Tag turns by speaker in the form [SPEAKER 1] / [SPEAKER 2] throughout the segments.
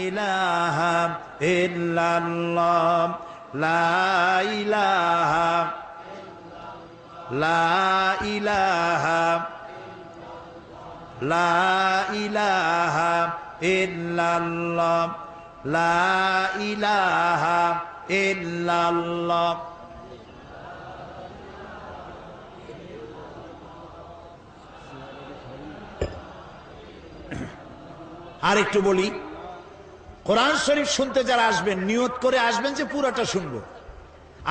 [SPEAKER 1] ইলাহা ইল্লাল্লাহ লা ইলাহা লা ইলাহা লা ইলাহা ইল্লাল্লাহ লা ইলাহা ইল্লাল্লাহ। আর একটু বলি, কোরআন শরীফ শুনতে যারা আসবেন নিয়ত করে আসবেন যে পুরোটা শুনবো।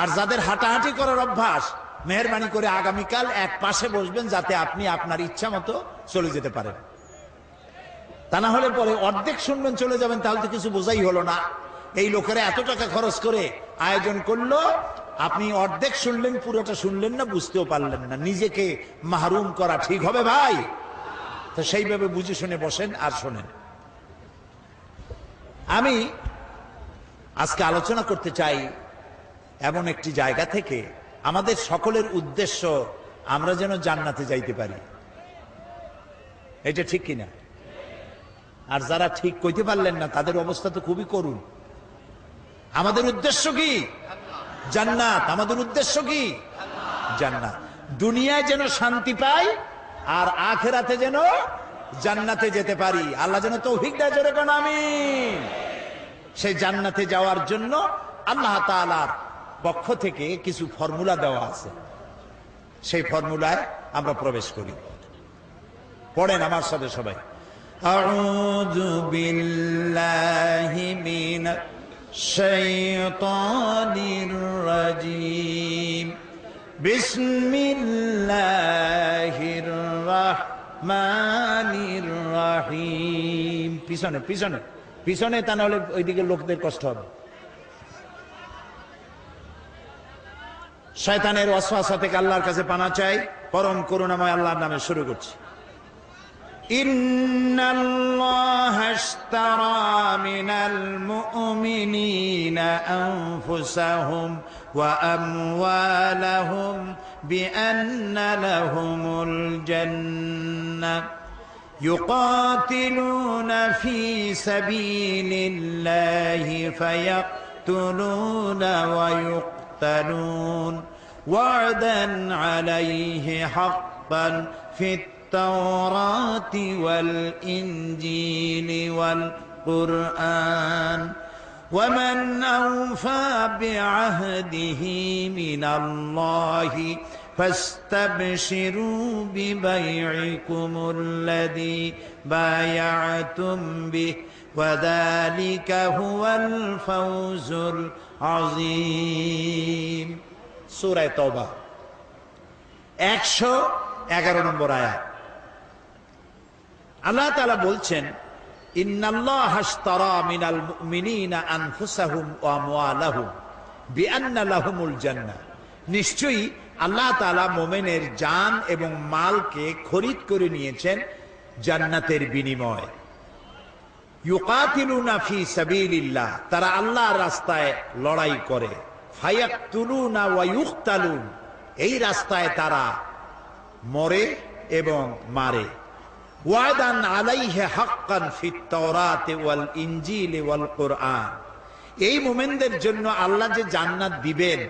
[SPEAKER 1] আর যাদের হাঁটাহাঁটি করার অভ্যাস, মেহেরবানি করে আগামীকাল এক পাশে বসবেন যাতে আপনি আপনার ইচ্ছা মতো চলে যেতে পারেন। তা না হলে পরে অর্ধেক শুনবেন চলে যাবেন, তাহলে তো কিছু বোঝাই হলো না। এই লোকেরা এত টাকা খরচ করে আয়োজন করলো, আপনি অর্ধেক শুনলেন পুরোটা শুনলেন না, বুঝতেও পারলেন না। নিজেকে মাহরুম করা ঠিক হবে ভাই? তো সেইভাবে বুঝে শুনে বসেন আর শোনেন। আমি আজকে আলোচনা করতে চাই এমন একটি জায়গা থেকে, আমাদের সকলের উদ্দেশ্য আমরা যেন জান্নাতে যাইতে পারি। এটা ঠিক কিনা? আর যারা ঠিক কইতে পারলেন না তাদের অবস্থা তো খুবই করুণ। আমাদের উদ্দেশ্য কি? জান্নাত। আমাদের উদ্দেশ্য কি? জান্নাত। দুনিয়ায় যেন শান্তি পাই আর আখিরাতে যেন জান্নাতে যেতে পারি। আল্লাহ যেন তৌফিক দেয়, জোরে কোন আমিন। সেই জান্নাতে যাওয়ার জন্য আল্লাহ তাআলার পক্ষ থেকে কিছু ফর্মুলা দেওয়া আছে, সেই ফর্মুলায় আমরা প্রবেশ করি। পড়েন আমার সাথে সবাই। আউযু বিল্লাহি মিনাশ শাইতানির রাজীম। বিসমিল্লাহির রাহমানির রাহিম। পিছনে পিছনে পিছনে, তা নাহলে ওইদিকে লোকদের কষ্ট হবে। শয়তানের ওয়াসওয়াসা থেকে আল্লাহর কাছে পানা চাই। পরম করুণাময় আল্লাহর নামে শুরু করছি। ইন্নাল্লাহা আশতারা মিনাল মুমিনিনা আনফুসাহুম ওয়া আমওয়ালাহুম বিআন্না লাহুমুল জান্নাহ يقاتلون في سبيل الله فيقتلون ويقتلون وعدا عليه حقا في التوراة والإنجيل والقرآن ومن أوفى بعهده من الله فاستبشروا ببيعكم الذي بايعتم به وذلك هو الفوز العظيم। সূরা তাওবা 111 নম্বর আয়াত। আল্লাহ তাআলা বলছেন, ইন্নাল্লাহা আশতারা মিনাল মুমিনিনা আনফুসাহুম ওয়া আমওয়ালাহুম বিআন্না লাহুমুল জান্নাহ। নিশ্চয়ই আল্লাহ তাআলা মুমিনের জান এবং মালকে খরিদ করে নিয়েছেন জান্নাতের বিনিময়। ইউকাতিলুনা ফি সাবিলিল্লাহ, তারা আল্লাহর রাস্তায় লড়াই করে। ফায়াকতুলুনা ওয়া ইউকতালুন, এই রাস্তায় তারা মরে এবং মারে। ওয়াদান আলাইহি হাক্কান ফিত তাওরাতি ওয়াল ইনজিলি ওয়াল কুরআন, এই মুমিনদের জন্য আল্লাহ যে জান্নাত দিবেন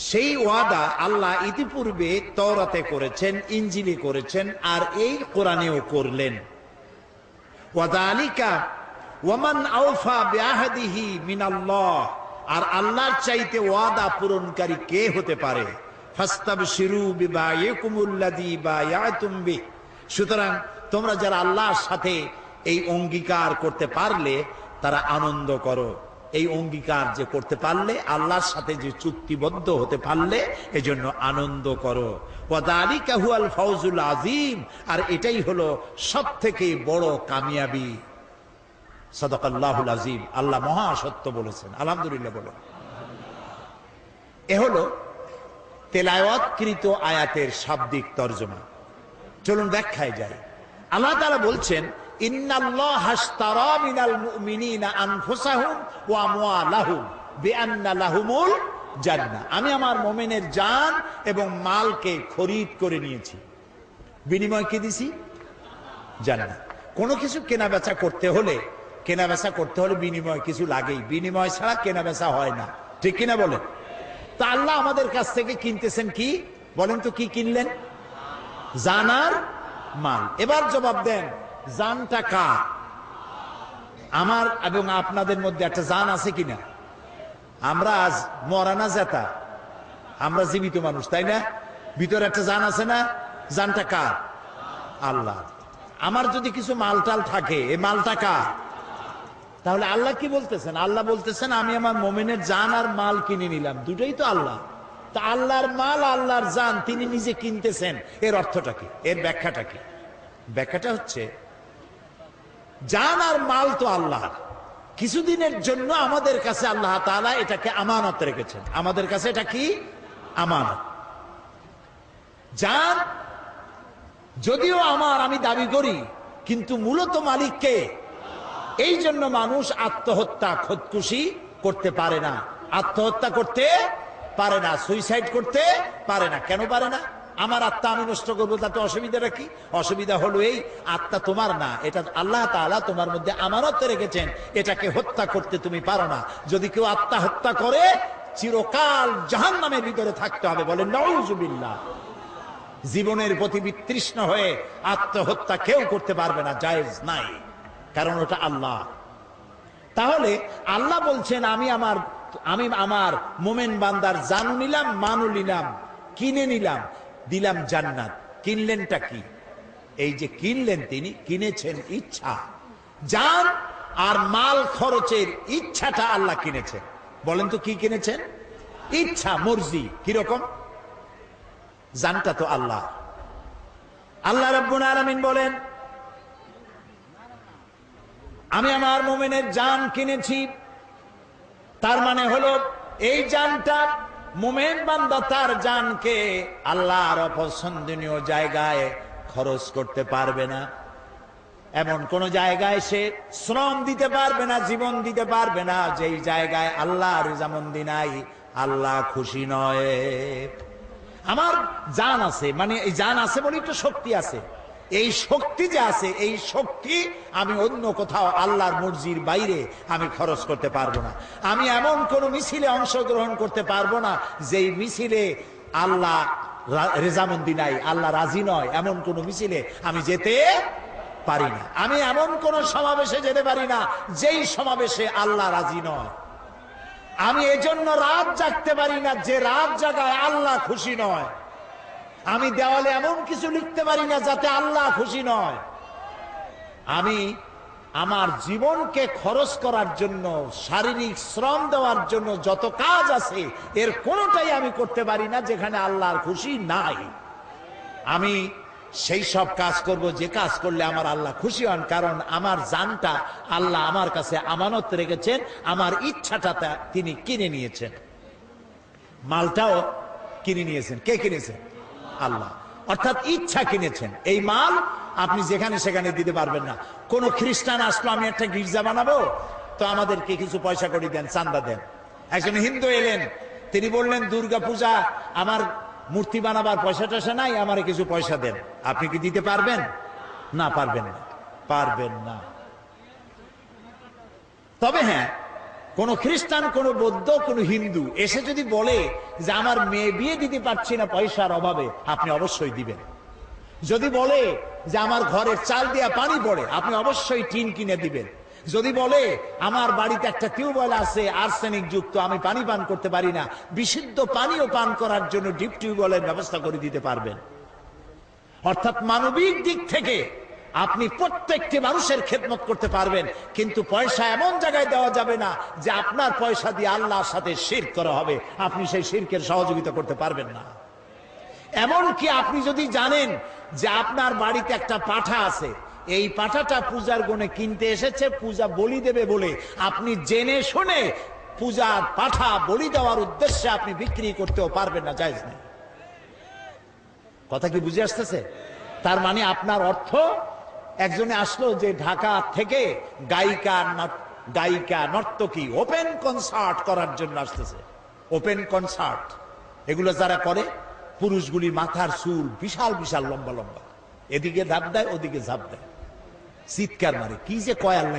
[SPEAKER 1] সেই ওয়াদা আল্লাহ ইতিপূর্বে তাওরাতে করেছেন, ইনজিলে করেছেন, আর এই কোরআনেও করলেন। ওয়াযালিকা ওয়ামান আওফা বিআহদিহি মিনাল্লাহ, আর আল্লাহর চাইতে ওয়াদা পূরণকারী কে হতে পারে? ফাস্তাবশিরু বিবাইকুমুল্লাযী বায়াতুম বিহি, সুতরাং তোমরা যারা আল্লাহর সাথে এই অঙ্গীকার করতে পারলে তারা আনন্দ করো। এই অঙ্গীকার যে করতে পারলে, আল্লাহর সাথে যে চুক্তিবদ্ধ হতে পারলে, এজন্য আনন্দ করো। ওয়াযালিকা হুয়াল ফাওজুল আযীম, আর এটাই হলো সবথেকে বড় কামিয়াবি। সাদাকাল্লাহুল আযীম, আল্লাহ মহা সত্য বলেছেন। আলহামদুলিল্লাহ বলো। এ হলো তেলাওয়াতকৃত আয়াতের শাব্দিক তরজমা। চলুন ব্যাখ্যায় যাই। আল্লাহ তাআলা বলছেন, ইন্নাল্লাহা আশতারা মিনাল মুমিনিনা আনফুসাহুম ওয়া আমওয়ালাহুম বিআন্না লাহুমুল জান্নাহ, আমি আমার মুমিনের জান এবং মালকে খরিদ করে নিয়েছি। বিনিময় কি দিছি? জান্নাত। কোনো কিছু কেনা বেচা করতে হলে কেনা বেচা করতে হলে বিনিময় কিছু লাগেই, বিনিময় ছাড়া কেনা বেচা হয় না, ঠিক কিনা বলেন? তা আল্লাহ আমাদের কাছ থেকে কিনতেছেন কি বলেন তো? কি কিনলেন? জান আর মাল। এবার জবাব দেন, জানটা কার? আমার এবং আপনাদের মধ্যে একটা জান আছে কিনা? আমরা আজ মরা না জেতা, আমরা জীবিত মানুষ, তাই না? ভিতরে একটা জান আছে না? জানটা কার? আল্লাহ। আমার যদি কিছু মালটাল থাকে, এই মালটা কার? তাহলে আল্লাহ কি বলতেছেন? আল্লাহ বলতেছেন আমি আমার মোমেনের জান আর মাল কিনে নিলাম, দুটোই তো আল্লাহ। তা আল্লাহর মাল, আল্লাহর জান তিনি নিজে কিনতেছেন, এর অর্থটা কি? এর ব্যাখ্যাটা কি? ব্যাখ্যাটা হচ্ছে, জান আর মাল তো আল্লাহ, কিছুদিনের জন্য আমাদের কাছে আল্লাহ তাআলা এটাকে আমানত রেখেছেন। আমাদের কাছে এটা কি? আমানত। জান যদিও আমার, আমি দাবি করি, কিন্তু মূলত মালিককে। এই জন্য মানুষ আত্মহত্যা, খোদকুশি করতে পারে না, আত্মহত্যা করতে পারে না, সুইসাইড করতে পারে না। কেন পারে না? আমার আত্মা আমি নষ্ট করবো, তাতে অসুবিধাটা কি? অসুবিধা হলো এই, আত্মা তোমার না, এটা আল্লাহ তাআলা তোমার মধ্যে আমানত রেখেছেন, এটাকে হত্যা করতে তুমি পারো না। যদি কেউ আত্মা হত্যা করে চিরকাল জাহান্নামের ভিতরে থাকতে হবে, বলেন নাউযুবিল্লাহ। জীবনের প্রতি বিতৃষ্ণ হয়ে আত্মহত্যা কেউ করতে পারবে না, জায়েজ নাই, কারণ ওটা আল্লাহ। তাহলে আল্লাহ বলছেন আমি আমার মোমেন বান্দার জান নিলাম, মানও নিলাম, কিনে নিলাম, দিলাম জান্নাত। কিনলেনটা কি? এই যে কিনলেন, তিনি কিনেছেন ইচ্ছা। জান আর মাল খরচের ইচ্ছাটা আল্লাহ কিনেছেন। বলেন তো কি কিনেছেন? ইচ্ছা, মর্জি। কিরকম? জানটা তো আল্লাহ। আল্লাহ রাব্বুল আলামিন বলেন আমি আমার মুমিনের জান কিনেছি। তার মানে হলো এই জানটা, মুমিন বান্দা তার জানকে আল্লাহর অপছন্দনীয় জায়গায় খরচ করতে পারবে না। এমন কোন জায়গায় সে শ্রম দিতে পারবে না, জীবন দিতে পারবে না যেই জায়গায় আল্লাহর রেজামন্দি নাই, আল্লাহ খুশি নয়। আমার জান আছে, মানে এই জান আছে বলেই তো শক্তি আছে। এই শক্তি যে আছে, এই শক্তি আমি অন্য কোথাও আল্লাহর মর্জির বাইরে আমি খরচ করতে পারবো না। আমি এমন কোন মিছিলে অংশগ্রহণ করতে পারবো না যেই মিছিলে আল্লাহ রেজামন্দি নাই, আল্লাহ রাজি নয়, এমন কোন মিছিলে আমি যেতে পারি না। আমি এমন কোন সমাবেশে যেতে পারি না যেই সমাবেশে আল্লাহ রাজি নয়। আমি এজন্য রাত জাগতে পারি না যে রাত জাগায় আল্লাহ খুশি নয়। আমি দেওয়ালে এমন কিছু লিখতে পারি না যাতে আল্লাহ খুশি নয়। আমি আমার জীবনকে খরচ করার জন্য, শারীরিক শ্রম দেওয়ার জন্য যত কাজ আছে, এর কোনোটাই আমি করতে পারি না যেখানে আল্লাহর খুশি নাই। আমি সেই সব কাজ করব যে কাজ করলে আমার আল্লাহ খুশি হন, কারণ আমার জানটা আল্লাহ আমার কাছে আমানত রেখেছেন, আমার ইচ্ছাটা তিনি কিনে নিয়েছেন। মালটাও কিনে নিয়েছেন। কে কিনেছেন? আল্লাহ। অর্থাৎ ইচ্ছা কিনেছেন। এই মাল আপনি যেখানে সেখানে দিতে পারবেন না। কোন খ্রিস্টান আসলো আমি একটা গির্জা বানাবো, তো আমাদেরকে কিছু পয়সা করে দেন, চান্দা দেন। একজন হিন্দু এলেন, তিনি বললেন দুর্গা পূজা আমার মূর্তি বানাবার পয়সা টয়সা নাই, আমারে কিছু পয়সা দেন। আপনি কি দিতে পারবেন? না, পারবেন না, পারবেন না। তবে হ্যাঁ, কোন খ্রিস্টান, কোন বৌদ্ধ, কোন হিন্দু এসে যদি বলে যে আমার মেয়ে বিয়ে দিতে পারছি না পয়সার অভাবে, আপনি অবশ্যই দিবেন। যদি বলে যে আমার ঘরের চাল দিয়া পানি পড়ে, আপনি অবশ্যই টিন কিনে দিবেন। যদি বলে আমার বাড়িতে একটা টিউবওয়েল আছে আর্সেনিক যুক্ত, আমি পানি পান করতে পারি না, বিশুদ্ধ পানিও পান করার জন্য ডিপ টিউবওয়েলের ব্যবস্থা করে দিতে পারবেন। অর্থাৎ মানবিক দিক থেকে আপনি প্রত্যেকটি মানুষের খেদমত করতে পারবেন, কিন্তু পয়সা এমন জায়গায় দেওয়া যাবে না যে আপনার পয়সা দিয়ে আল্লাহর সাথে শিরক করা হবে, আপনি সেই শিরকের সহযোগিতা করতে পারবেন না। এমনকি আপনি যদি জানেন যে আপনার বাড়িতে একটা পাঠা আছে, এই পাঠাটা পূজার গুণে কিনতে এসেছে পূজা বলি দেবে বলে, আপনি জেনে শুনে পূজার পাঠা বলি দেওয়ার উদ্দেশ্যে আপনি বিক্রি করতেও পারবেন না, জায়েজ নেই। কথা কি বুঝে আসতেছে? তার মানে আপনার অর্থ, একজনে আসলো যে ঢাকা থেকে গায়িকা নর্তকী ওপেন কনসার্ট করার জন্য আসতেছে। ওপেন কনসার্ট এগুলো যারা করে, পুরুষগুলি মাথার চুল বিশাল বিশাল লম্বা লম্বা, এদিকে ধাপ দেয় ওদিকে ঝাঁপ দেয়, চিৎকার মারে, কি যে কয় আল্লাহ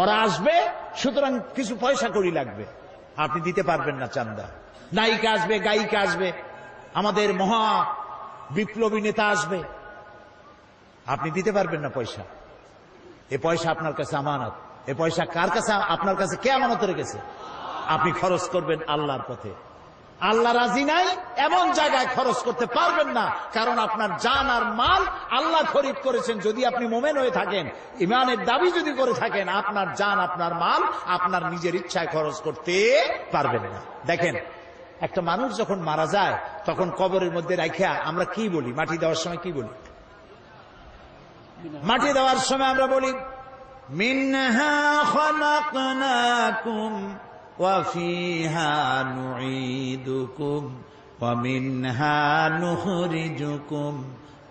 [SPEAKER 1] ওরা আসবে, সুতরাং কিছু পয়সা কড়ি লাগবে, আপনি দিতে পারবেন না চান্দা। নায়িকা আসবে, গায়িকা আসবে, আমাদের মহা বিপ্লবী নেতা আসবে, আপনি দিতে পারবেন না পয়সা। এ পয়সা আপনার কাছে আমানত। এ পয়সা কার কাছে? আপনার কাছে কে আমানত রেখেছে? আপনি খরচ করবেন আল্লাহর পথে। আল্লাহ রাজি নাই এমন জায়গায় খরচ করতে পারবেন না, কারণ আপনার জান আর মাল আল্লাহ খরিদ করেছেন। যদি আপনি মোমেন হয়ে থাকেন, ইমানের দাবি যদি করে থাকেন, আপনার জান আপনার মাল আপনার নিজের ইচ্ছায় খরচ করতে পারবেন না। দেখেন, একটা মানুষ যখন মারা যায় তখন কবরের মধ্যে রাখিয়া আমরা কি বলি? মাটি দেওয়ার সময় কি বলি? মাটি দেওয়ার সময় আমরা বলি, মিনহা খালাকনাকুম ওয়া ফিহা নুঈদুকুম ওয়া মিনহা নুখরিজুকুম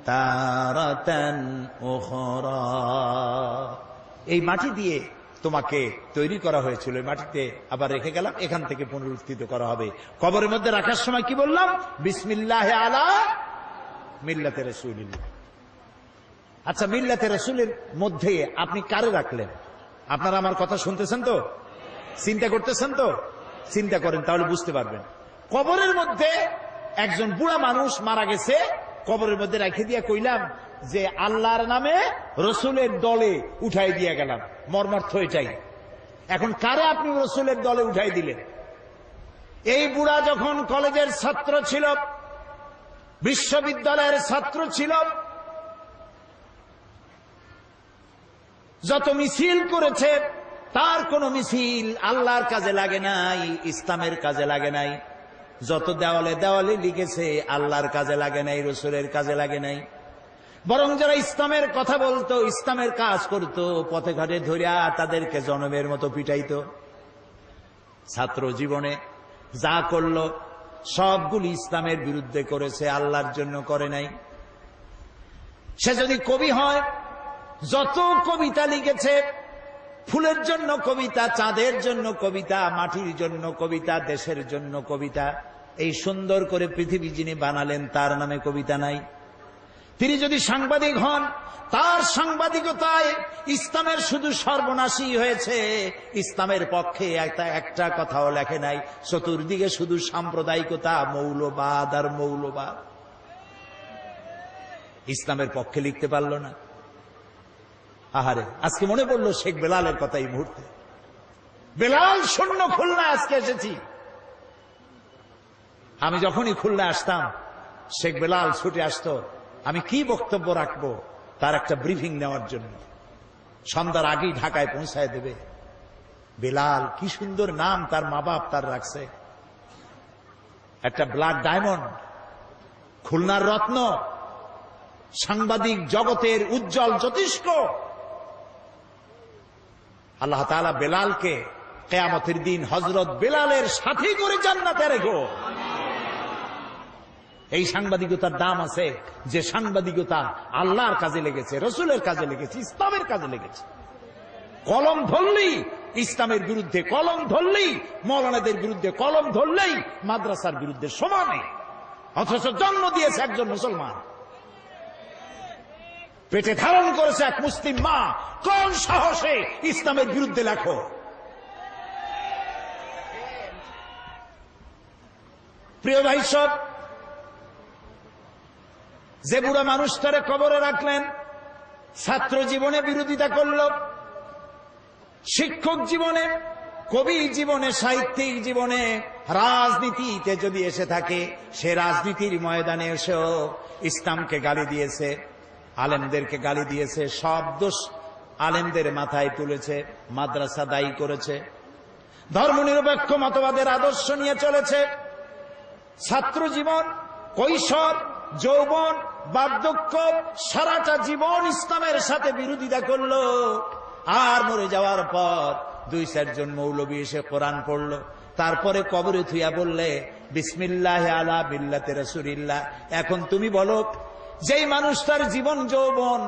[SPEAKER 1] তারাতান উখরা। এই মাটি দিয়ে তোমাকে তৈরি করা হয়েছিল, এই মাটিতে আবার রেখে গেলাম, এখান থেকে পুনরুত্থিত করা হবে। কবরের মধ্যে রাখার সময় কি বললাম? বিসমিল্লাহি আলা মিল্লাতে রাসূলিল্লাহ। আচ্ছা, মিল্লাতে রাসূলের মধ্যে আপনি কারে রাখলেন? আপনারা আমার কথা শুনতেছেন তো? চিন্তা করতেছেন তো? চিন্তা করেন, তাহলে বুঝতে পারবেন। কবরের মধ্যে একজন বুড়া মানুষ মারা গেছে, কবরের মধ্যে রেখে দিয়ে কইলাম যে আল্লাহর নামে রসুলের দলে উঠাই দিয়ে গেলাম। মর্মার্থ এটাই। এখন কারে আপনি রসুলের দলে উঠাই দিলেন? এই বুড়া যখন কলেজের ছাত্র ছিল, বিশ্ববিদ্যালয়ের ছাত্র ছিল, যত মিছিল করেছে তার কোন মিছিল আল্লাহর কাজে লাগে নাই, ইসলামের কাজে লাগে নাই। যত দেওয়ালে দেওয়ালে লিখেছে আল্লাহর কাজে লাগে নাই, রসুলের কাজে লাগে নাই। বরং যারা ইসলামের কথা বলতো, ইসলামের কাজ করতো, পথে ঘাটে ধরিয়া তাদেরকে জনমের মতো পিটাইতো। ছাত্র জীবনে যা করলো সবগুলি ইসলামের বিরুদ্ধে করেছে, আল্লাহর জন্য করে নাই। সে যদি কবি হয়, যত কবিতা লিখেছে, ফুলের জন্য কবিতা, চাঁদের জন্য কবিতা, মাটির জন্য কবিতা, দেশের জন্য কবিতা, এই সুন্দর করে পৃথিবী যিনি বানালেন তার নামে কবিতা নাই। তিনি যদি সাংবাদিক হন, তার সাংবাদিকতায় ইসলামের শুধু সর্বনাশী হয়েছে, ইসলামের পক্ষে একটা কথাও লেখে নাই। চতুর্দিকে শুধু সাম্প্রদায়িকতা, মৌলবাদ আর মৌলবাদ। ইসলামের পক্ষে লিখতে পারল না। আহারে, আজকে মনে পড়লো শেখ বেলালের কথা এই মুহূর্তে। বেলাল শূন্য খুলনায় আজকে এসেছি। আমি যখনই খুলনা আসতাম, শেখ বেলাল ছুটে আসতো, আমি কি বক্তব্য রাখবো তার একটা ব্রিফিং নেওয়ার জন্য। সন্ধ্যার আগেই ঢাকায় পৌঁছায় দেবে। বেলাল, কি সুন্দর নাম তার মা বাপ তার রাখছে, একটা ব্লাড ডায়মন্ড, খুলনার রত্ন, সাংবাদিক জগতের উজ্জ্বল জ্যোতিষ্ক। আল্লাহ তাআলা বেলালকে কিয়ামতের দিন হযরত বেলালের সাথী করে জান্নাতে রেখো। এই সাংবাদিকতার দাম আছে, যে সাংবাদিকতা আল্লাহর কাজে লেগেছে, রসুলের কাজে লেগেছে, ইসলামের কাজে লেগেছে। কলম ধরলেই ইসলামের বিরুদ্ধে, কলম ধরলেই মৌলানাদের বিরুদ্ধে, কলম ধরলেই মাদ্রাসার বিরুদ্ধে সমানে, অথচ জন্ম দিয়েছে একজন মুসলমান, পেটে ধারণ করেছে এক মুসলিম মা। কোন সাহসে ইসলামের বিরুদ্ধে লেখো? প্রিয় ভাই সব, যে বুড়া মানুষটারে কবরে রাখলেন, ছাত্র জীবনে বিরোধিতা করল, শিক্ষক জীবনে, কবি জীবনে, সাহিত্যিক জীবনে, রাজনীতিতে যদি এসে থাকে, সে রাজনীতির ময়দানে এসেও ইসলামকে গালি দিয়েছে, আলেমদেরকে গালি দিয়েছে, সব দোষ আলেমদের মাথায় তুলেছে, মাদ্রাসা দায়ী করেছে, ধর্মনিরপেক্ষ মতবাদের আদর্শ নিয়ে চলেছে। ছাত্র জীবন, কৈশোর, যৌবন, বার্ধক্য, সারাটা জীবন ইসলামের সাথে বিরোধিতা করলো। আর মরে যাওয়ার পর 2-4 জন মৌলবী এসে কোরআন পড়লো, তারপরে কবরে থুইয়া বললে বিসমিল্লাহ আলা মিল্লাতে রাসূলিল্লাহ। এখন তুমি বলো, যেই মানুষটার জীবন যৌবন,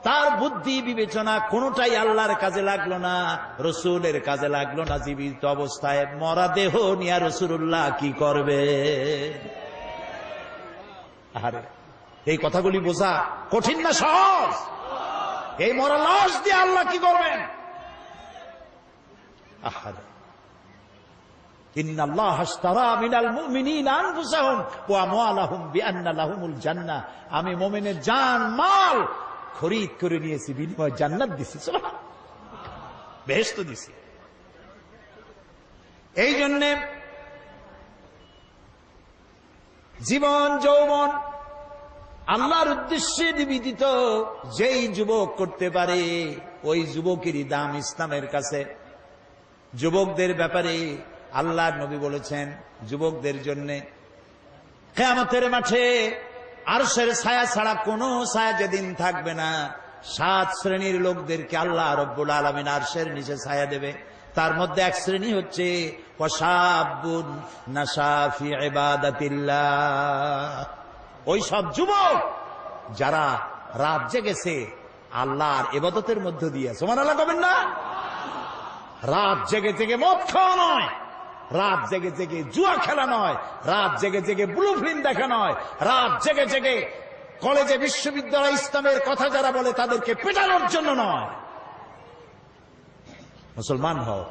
[SPEAKER 1] তার বুদ্ধি বিবেচনা কোনটাই আল্লাহর কাজে লাগলো না, রসুলের কাজে লাগলো না, জীবিত অবস্থায় মরা দেহ নিয়া রাসূলুল্লাহ কি করবে? আরে, এই কথাগুলি বোঝা কঠিন না সহজ? এই মরা লাশ দিয়ে আল্লাহ কি করবেন? আহারে, ইন্নাল্লাহা আশতারা মিনাল মুমিনিনা আনফুসাহুম ওয়া আমওয়ালাহুম বিআন্না লাহুমুল জান্নাহ। আমি মুমিনের জান মাল খরিদ করে নিয়েছি, বিনিময়ে জান্নাত দিছি, সুবহানাল্লাহ, বেহেশত দিছি। এই জন্য জীবন যৌবন আল্লাহর উদ্দেশ্যে নিবেদিত যেই যুবক করতে পারে, ওই যুবকেরই দাম ইসলামের কাছে। যুবকদের ব্যাপারে আল্লাহর নবী বলেছেন, যুবকদের জন্য কিয়ামতের মাঠে আরশের ছায়া ছাড়া কোনো ছায়া যেদিন থাকবে না, 7 শ্রেণীর লোকদেরকে আল্লাহ রব্বুল আলামিন আরশের নিচে ছায়া দেবে। তার মধ্যে এক শ্রেণী হচ্ছে ওয়াশাবুন নাশা ফি ইবাদাতিল্লাহ, ওই সব যুবক যারা রাত জেগেছে আল্লাহর ইবাদতের মধ্য দিয়ে। সুবহানাল্লাহ কবেন না? রাত জেগে জেগে মদ খাওয়া নয়, রাত জেগে জেগে জুয়া খেলা নয়, রাত জেগে জেগে ব্লু ফিল্ম দেখা নয়, রাত জেগে জেগে কলেজে বিশ্ববিদ্যালয় ইসলামের কথা যারা বলে তাদেরকে পেটানোর জন্য নয়। মুসলমান হও।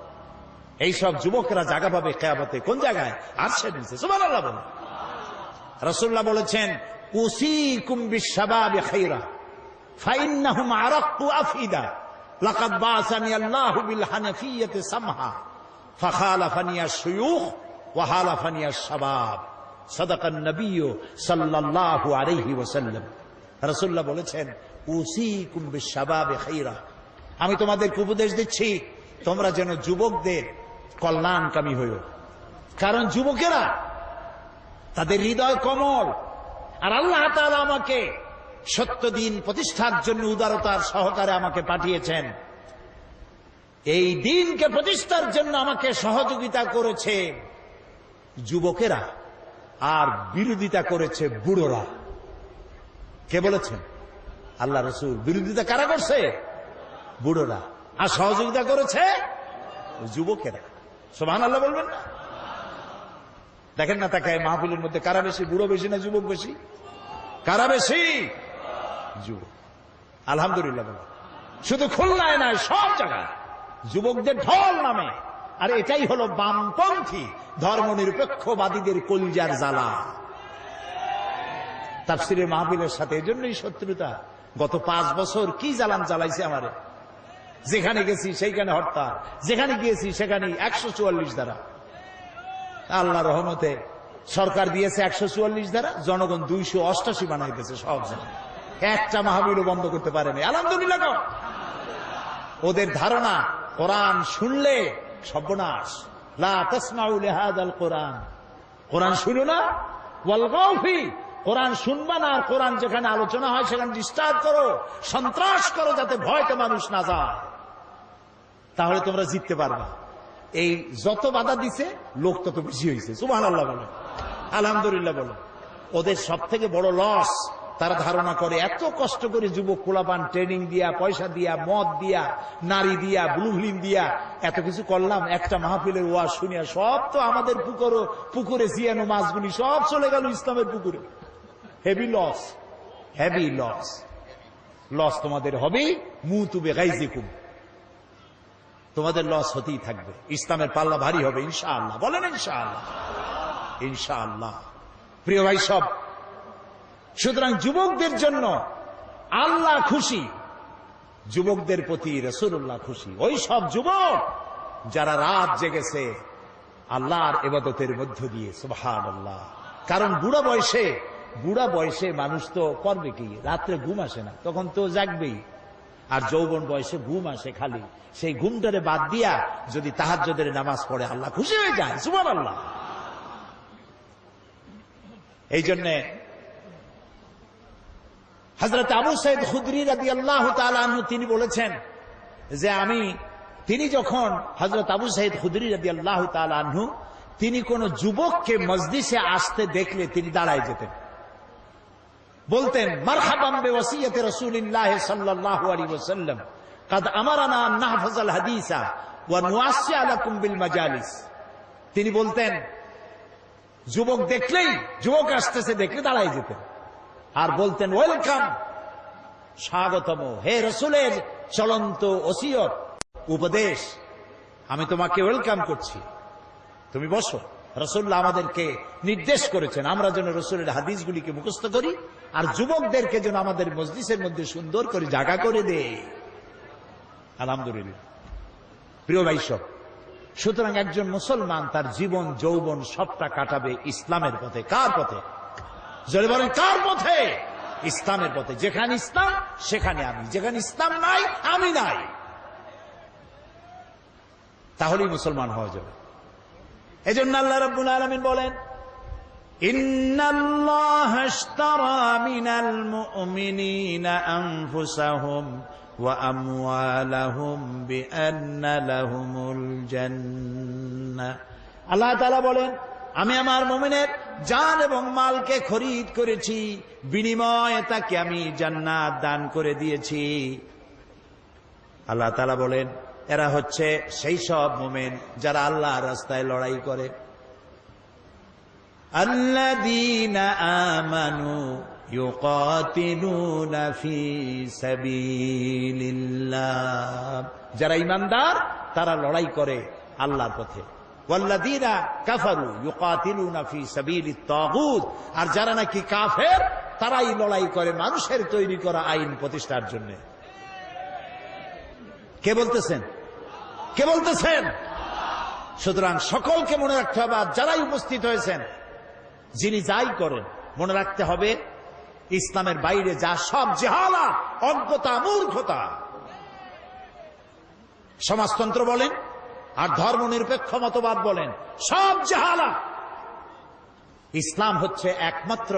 [SPEAKER 1] এইসব যুবকরা জায়গা পাবে কিয়ামতে কোন জায়গায়? আরশের নিচে। সুবহানাল্লাহ বলেন। রাসূলুল্লাহ বলেছেন, উসিকুম বিশ-শাবাবি খায়রা ফাইন্নাহুম আরাক্কু আফিদা লাকাদ বাসানি আল্লাহু বিল হানাফিয়্যাতি সামহা ফাখালাফানি আশ-শুয়ুখ ওয়া হালাফানি আশ-শাবাব সাদাকান নবী সাল্লাল্লাহু আলাইহি ওয়াসাল্লাম। রাসূলুল্লাহ বলেছেন, উসিকুম বিশ-শাবাবি খায়রা, আমি তোমাদেরকে উপদেশ দিচ্ছি তোমরা যেন যুবকদের কল্যাণকামী হইও। কারণ যুবকেরা তাদের হৃদয় কোমল, আর আল্লাহ তাআলা আমাকে সত্য দিন প্রতিষ্ঠার জন্য উদারতার সহকারে আমাকে পাঠিয়েছেন। এই দিনকে প্রতিষ্ঠার জন্য আমাকে সহযোগিতা করেছে যুবকেরা, আর বিরোধিতা করেছে বুড়োরা। কে বলেছেন? আল্লাহ রাসূল। বিরোধিতা কারা করছে? বুড়োরা। আর সহযোগিতা করেছে যুবকেরা। সুবহানাল্লাহ বলবেন না? দেখেন না তাকায় মাহফিলের মধ্যে কারা বেশি? বুড়ো বেশি না যুবক বেশি? কারা বেশি? যুবক। আলহামদুলিল্লাহ বলেন। শুধু খুলনায় নয়, সব জায়গায় যুবকদের ঢল নামে। আর এটাই হলো বামপন্থী ধর্মনিরপেক্ষবাদীদের কলিজার জ্বালা। তাফসীরের মাহফিলের সাথে এজন্যই শত্রুতা। গত 5 বছর কি জ্বালান জ্বালাইছে আমারে। যেখানে গেছি সেইখানে হরতাল, যেখানে গিয়েছি সেখানে 144 ধারা। আল্লাহ রহমতে সরকার দিয়েছে 144 ধারা, জনগণ 288 বানাইতেছে সব জায়গায়। একটা মাহফিলও বন্ধ করতে পারেনি। আলহামদুলিল্লাহ। ওদের ধারণা কোরআন শুনলে সর্বনাশ। লা তাসমাউ লিহাযাল কোরআন, কোরআন শুনো না, ওয়ালগাউ ফি, কোরআন শুনবা না, আর কোরআন যেখানে আলোচনা হয় সেখানে ডিস্টার্ব করো, সন্ত্রাস করো, যাতে ভয়তে মানুষ না যায়, তাহলে তোমরা জিততে পারবা। এই যত বাধা দিছে লোক তত বেশি হয়েছে। সুবহানাল্লাহ বলেন, আলহামদুলিল্লাহ বলেন। ওদের সব থেকে বড় লস, তারা ধারণা করে এত কষ্ট করে যুবক পোলাপান ট্রেনিং দিয়া, পয়সা দিয়া, মদ দিয়া, নারী দিয়া, ব্লু ফিল্ম দিয়া এত কিছু করলাম, একটা মাহফিলের ওয়াজ শুনিয়া সব তো আমাদের পুকুরে জিয়ানো মাছগুলি সব চলে গেল ইসলামের পুকুরে। Heavy loss, heavy loss. Loss তোমাদের হবে, মুতু বিগাইজিকুম, তোমাদের লস হতেই থাকবে। ইসলামের পাল্লা ভারী হবে ইনশাআল্লাহ। বলেন ইনশাআল্লাহ। ইনশাআল্লাহ। প্রিয় ভাই সব, সুতরাং যুবকদের জন্য আল্লাহ খুশি, যুবকদের প্রতি রাসূলুল্লাহ খুশি। ওই সব যুবক যারা রাত জেগেছে আল্লাহর ইবাদতের মধ্য দিয়ে। সুবহানাল্লাহ। কারণ বুড়া বয়সে মানুষ তো করবে কি? রাত্রে ঘুম আসে না, তখন তো জাগবেই। আর যৌবন বয়সে ঘুম আসে খালি, সেই ঘুমটারে বাদ দিয়া যদি তাহাজ্জুদের নামাজ পড়ে আল্লাহ খুশি হয়ে যায়। সুবহানাল্লাহ। এই জন্য হযরত আবু সাঈদ খুদরি রাদিয়াল্লাহু তাআলা আনহু তিনি বলেছেন যে তিনি যখন হযরত আবু সাঈদ খুদরি রাদিয়াল্লাহু তাআলা আনহু তিনি কোন যুবককে মজলিসে আসতে দেখলে তিনি দাঁড়ায় যেতেন, বলতেন মারহাবান বিওয়াসিয়াতি রাসূলিল্লাহ সাল্লাল্লাহু আলাইহি ওয়াসাল্লাম قد আমারানা আন নাহফাযাল হাদিসা ওয়া নুআসসিয়া লাকুম বিল মাজালিস। তিনি বলতেন যুবক আসতেছে দেখলে দাঁড়ায় যেতেন আর বলতেন ওয়েলকাম, স্বাগতম। হে রসুলের চলন্ত ওসিয়ত, উপদেশ, আমি তোমাকে ওয়েলকাম করছি, তুমি বসো। রসুল্লাহ আমাদেরকে নির্দেশ করেছেন আমরা যেন রসুলের হাদিসগুলিকে মুখস্থ করি, আর যুবকদেরকে যেন আমাদের মজলিসের মধ্যে সুন্দর করে জায়গা করে দে। আলহামদুলিল্লাহ। প্রিয় ভাই সব, সুতরাং একজন মুসলমান তার জীবন যৌবন সবটা কাটাবে ইসলামের পথে। কার পথে? যদি বলেন কার পথে? ইসলামের পথে। যেখানে ইসলাম সেখানে আমি, যেখানে ইসলাম নাই আমি নাই, তাহলেই মুসলমান হওয়া যাবে। এজন্য আল্লাহ রাব্বুল আলামিন বলেন, ইন্নাল্লাহা আশতারা মিনাল মুমিনিনা আনফুসাহুম ওয়া আমওয়ালাহুম বিআন্না লাহুমুল জান্নাহ। আল্লাহ তাআলা বলেন, আমি আমার মুমিনের জান এবং মালকে খরিদ করেছি, বিনিময়ে তাকে আমি জান্নাত দান করে দিয়েছি। আল্লাহ তাআলা বলেন, এরা হচ্ছে সেই সব মুমিন যারা আল্লাহর রাস্তায় লড়াই করে। আল্লাযীনা আমানু ইউকাতিলুনা ফি সাবিলিল্লাহ, যারা ঈমানদার তারা লড়াই করে আল্লাহর পথে। ওয়াল্লাযীনা কাফারু ইউকাতিলুনা ফি সাবিলিত তাগুত, আর যারা নাকি কাফের তারাই লড়াই করে মানুষের তৈরি করা আইন প্রতিষ্ঠার জন্য। কে বলতেছেন? কে বলতেছেন? সুতরাং সকলকে মনে রাখতে হবে, আর যারাই উপস্থিত হয়েছেন, যিনি যাই করেন, মনে রাখতে হবে ইসলামের বাইরে যা সব জেহালা, অজ্ঞতা, মূর্খতা। সমাজতন্ত্র বলেন আর ধর্ম নিরপেক্ষ মতবাদ বলেন, সব জেহালা। ইসলাম হচ্ছে একমাত্র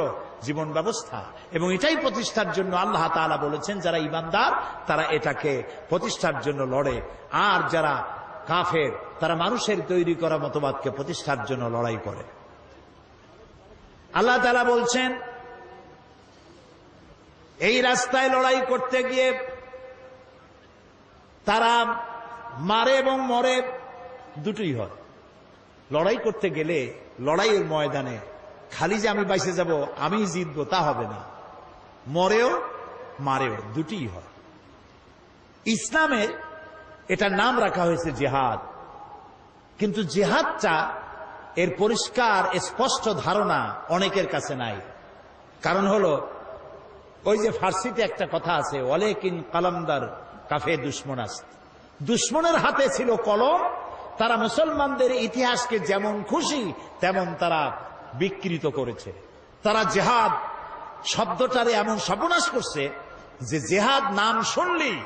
[SPEAKER 1] জীবন ব্যবস্থা, এবং এটাই প্রতিষ্ঠার জন্য আল্লাহ তাআলা বলেছেন যারা ঈমানদার তারা এটাকে প্রতিষ্ঠার জন্য লড়ে, আর যারা কাফের তারা মানুষের তৈরি করা মতবাদকে প্রতিষ্ঠার জন্য লড়াই করে। আল্লাহ তাআলা বলছেন, এই রাস্তায় লড়াই করতে গিয়ে তারা মারে এবং মরে, দুটোই হয়। লড়াই করতে গেলে লড়াইয়ের ময়দানে খালি যে আমি বাইসে যাব, আমি জিতবো, তা হবে না। মরেও মারেও, দুটিই হয়। ইসলামের এটার নাম রাখা হয়েছে জিহাদ, কিন্তু জিহাদটা এর পরিষ্কার স্পষ্ট ধারণা অনেকের কাছে নাই। কারণ হলো, ওই যে ফার্সিতে একটা কথা আছে, ওয়ালাকিন কালামদার কাফে দুশমন আস্ত, দুশমনের হাতে ছিল কলম, তারা মুসলমানদের ইতিহাসকে যেমন খুশি তেমন তারা বিকৃত করেছে। তারা জিহাদ শব্দটারে এমন সর্বনাশ করছে যে জিহাদ নাম শুনলেই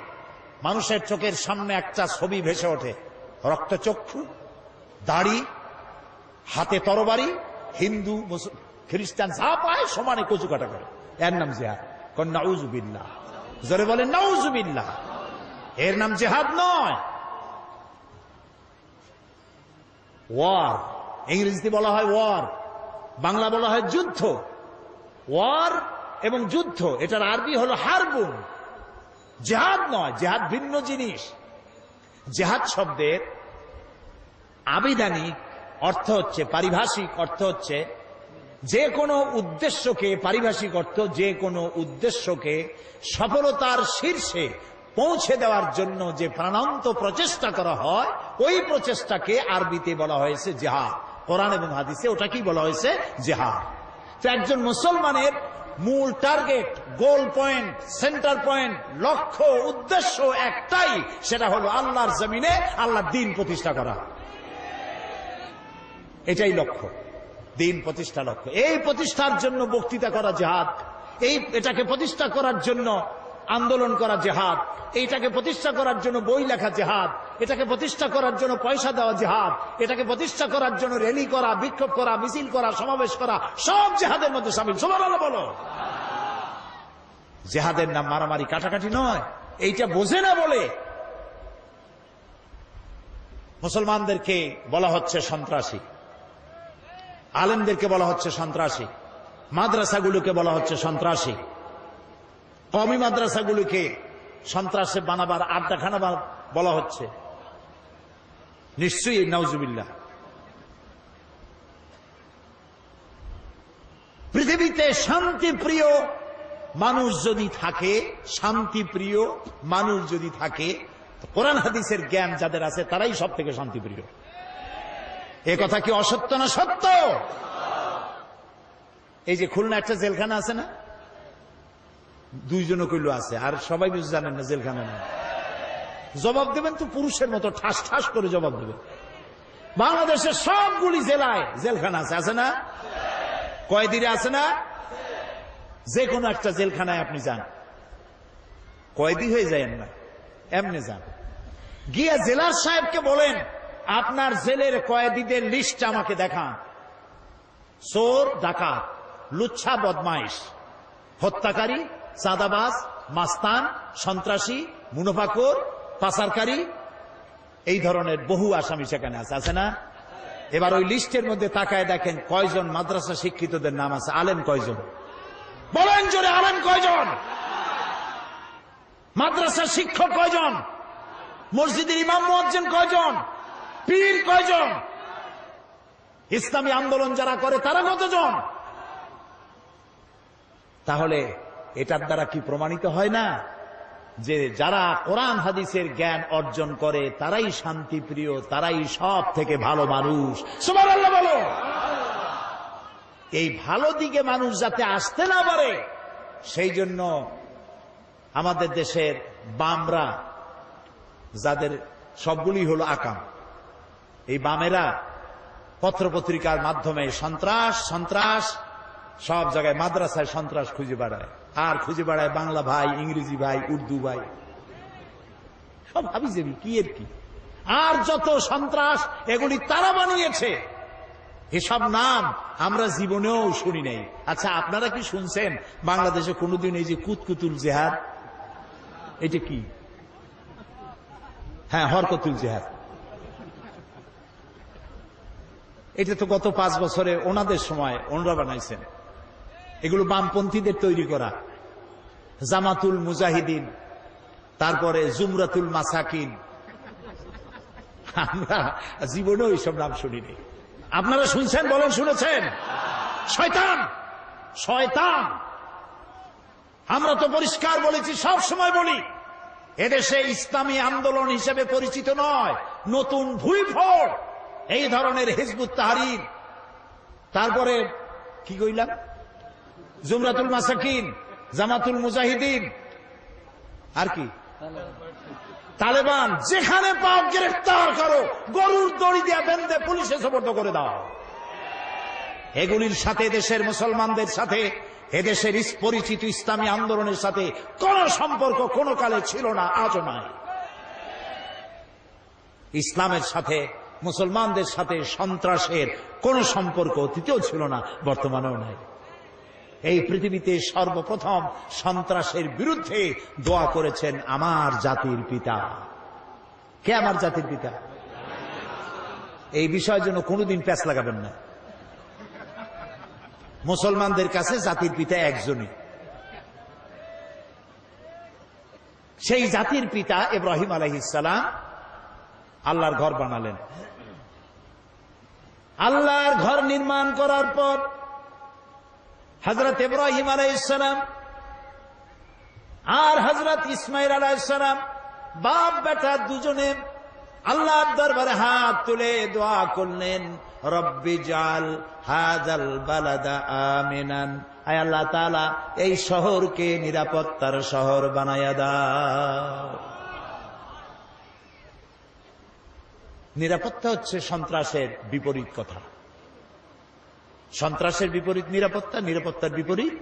[SPEAKER 1] মানুষের চোখের সামনে একটা ছবি ভেসে ওঠে, রক্তচক্ষু, দাড়ি, হাতে তরবারি, হিন্দু খ্রিস্টান যা পায় সমানে কচু কাটা করে, এর নাম জিহাদ। নাউজুবিল্লাহ, জোরে বলেন নাউজুবিল্লাহ। এর নাম জিহাদ নয়, ওয়ার। ইংরেজিতে বলা হয় ওয়ার, বাংলা বলা হয় যুদ্ধ। ওয়ার এবং যুদ্ধ, এটার আরবি হলো হারবুন। জিহাদ নয়, জিহাদ ভিন্ন জিনিস। জিহাদ শব্দের আবিধানিক অর্থ হচ্ছে, পারিভাষিক অর্থ হচ্ছে যে কোনো উদ্দেশ্যকে, পারিভাষিক অর্থ যে কোনো উদ্দেশ্যকে সফলতার শীর্ষে পৌঁছে দেওয়ার জন্য যে প্রাণান্ত প্রচেষ্টা করা হয়, ওই প্রচেষ্টাকে আরবিতে বলা হয়েছে জিহাদ। কোরআন এবং হাদিসে ওটাকেই বলা হয়েছে জিহাদ। তো একজন মুসলমানের মূল টার্গেট, গোল পয়েন্ট, সেন্টার পয়েন্ট, লক্ষ্য, উদ্দেশ্য একটাই, সেটা হলো আল্লাহর জমিনে আল্লাহর দ্বীন প্রতিষ্ঠা করা। এটাই লক্ষ্য, দ্বীন প্রতিষ্ঠা লক্ষ্য। এই প্রতিষ্ঠার জন্য বক্তৃতা করা জিহাদ, এটাকে প্রতিষ্ঠা করার জন্য আন্দোলন করা জিহাদ, এইটাকে প্রতিষ্ঠা করার জন্য বই লেখা জিহাদ, এটাকে প্রতিষ্ঠা করার জন্য পয়সা দেওয়া জিহাদ, এটাকে প্রতিষ্ঠা করার জন্য র্যালি করা, বিক্ষোভ করা, মিছিল করা, সমাবেশ করা, সব জিহাদের মধ্যে শামিল। সুবহানাল্লাহ বলো। জিহাদের নাম মারামারি, কাটাকাটি নয়। এইটা বোঝে না বলে মুসলমানদেরকে বলা হচ্ছে সন্ত্রাসী, আলেমদেরকে বলা হচ্ছে সন্ত্রাসী, মাদ্রাসাগুলোকে বলা হচ্ছে সন্ত্রাসী, কওমি মাদ্রাসাগুলোকে সন্ত্রাসে বানাবার, আড্ডাখানা বলা হচ্ছে। নিশ্চয়ই নাউজুবিল্লাহ। পৃথিবীতে শান্তি প্রিয় মানুষ যদি থাকে, শান্তিপ্রিয় মানুষ যদি থাকে, কোরআন হাদিসের জ্ঞান যাদের আছে তারাই সব থেকে শান্তিপ্রিয়। এ কথা কি অসত্য না সত্য? এই যে খুলনা একটা জেলখানা আছে না, দুইজনও কইল আছে, আর সবাই বুঝে জানেন না জেলখানা না। জবাব দেবেন তো পুরুষের মতো ঠাস ঠাস করে জবাব দেবেন। বাংলাদেশের সবগুলি জেলায় জেলখানা আছে, আছে না? কয়েদিরা আছে না? যে কোনো একটা জেলখানায় আপনি যান, কয়েদি হয়ে যায়েন না, এমনি যান, গিয়ে জেলার সাহেবকে বলেন আপনার জেলের কয়েদিদের লিস্ট আমাকে দেখান। চোর, ডাকাত, লুচ্ছা, বদমাইশ, হত্যাকারী, চাঁদাবাজ, মাস্তান, সন্ত্রাসী, মুনাফাখোর, পাচারকারী, এই ধরনের বহু আসামি সেখানে আছে, আছে না? এবার ওই লিস্টের মধ্যে তাকায় দেখেন কয়জন মাদ্রাসা শিক্ষিতদের নাম আছে। আলেম কয়জন? বলেন জোরে, আলেম কয়জন? মাদ্রাসার শিক্ষক কয়জন? মসজিদের ইমাম মুয়াজ্জিন কয়জন? পীর কয়জন? ইসলামী আন্দোলন যারা করে তারা কতজন? তাহলে এটার দ্বারা কি প্রমাণিত হয় না যে যারা কোরআন হাদিসের জ্ঞান অর্জন করে তারাই শান্তিপ্রিয়, তারাই সব থেকে ভালো মানুষ? সুবহানাল্লাহ বলো। এই ভালো দিকে মানুষ যাতে আসতে না পারে সেই জন্য আমাদের দেশের বামরা, যাদের সবগুলি হলো আকাম, এই বামেরা পত্রপত্রিকার মাধ্যমে সন্ত্রাস সন্ত্রাস সব জায়গায়, মাদ্রাসায় সন্ত্রাস খুঁজে বেড়ায়, আর খুঁজে বেড়ায় বাংলা ভাই, ইংরেজি ভাই, উর্দু ভাই, সব হাবিজাবি কি এর কি, আর যত সন্ত্রাস এগুলি তারা বানিয়েছে। এসব নাম আমরা জীবনেও শুনি নাই। আচ্ছা, আপনারা কি শুনছেন বাংলাদেশে কোনোদিন এই যে কুতকুতুল জেহাদ, এটা কি? হ্যাঁ, হরকতুল জেহাদ, এটা তো গত 5 বছরে ওনাদের সময় ওনারা বানাইছেন। এগুলো বামপন্থীদের তৈরি করা। জামাতুল মুজাহিদিন, তারপরে জুমরাতুল মাসাকিন, আমরা জীবনেও এইসব নাম শুনিনি। আপনারা শুনছেন? বলেন শুনেছেন? শয়তান, শয়তান। আমরা তো পরিষ্কার বলেছি, সব সময় বলি, এদেশে ইসলামী আন্দোলন হিসেবে পরিচিত নয়, নতুন ভুইফোড় এই ধরনের হিজবুত তাহরীর, তারপরে কি কইলাম, জুমরাতুল মাসাকিন, জামাতুল মুজাহিদিন, আর কি তালেবান, যেখানে পাও গ্রেফতার করো, গরুর দড়ি দিয়ে বেঁধে পুলিশে সোপর্দ করে দাও। এগুলির সাথে দেশের মুসলমানদের সাথে, এদেশের পরিচিত ইসলামী আন্দোলনের সাথে কোন সম্পর্ক কোন কালে ছিল না, আজও নাই। ইসলামের সাথে, মুসলমানদের সাথে সন্ত্রাসের কোন সম্পর্ক অতীতেও ছিল না, বর্তমানেও নাই। এই পৃথিবীতে সর্বপ্রথম সন্ত্রাসের বিরুদ্ধে দোয়া করেছেন আমার জাতির পিতা। কে আমার জাতির পিতা? এই বিষয়ের জন্য কোনোদিন প্যাঁচ লাগাবেন না। মুসলমানদের কাছে জাতির পিতা একজনই, সেই জাতির পিতা ইব্রাহিম আলাইহিস সালাম আল্লাহর ঘর বানালেন। আল্লাহর ঘর নির্মাণ করার পর হযরত ইব্রাহিম আলাইহিস সালাম আর হযরত ইসমাঈল আলাইহিস সালাম বাপ বেটা দুজনে আল্লাহর দরবারে হাত তুলে দোয়া করলেন, রব্বি জাল হাযাল বালাদা আমিনান, আয় আল্লাহ তাআলা এই শহরকে নিরাপত্তার শহর বানায়া দাও। নিরাপত্তা হচ্ছে সন্ত্রাসের বিপরীত কথা। সন্ত্রাসের বিপরীত নিরাপত্তা, নিরাপত্তার বিপরীত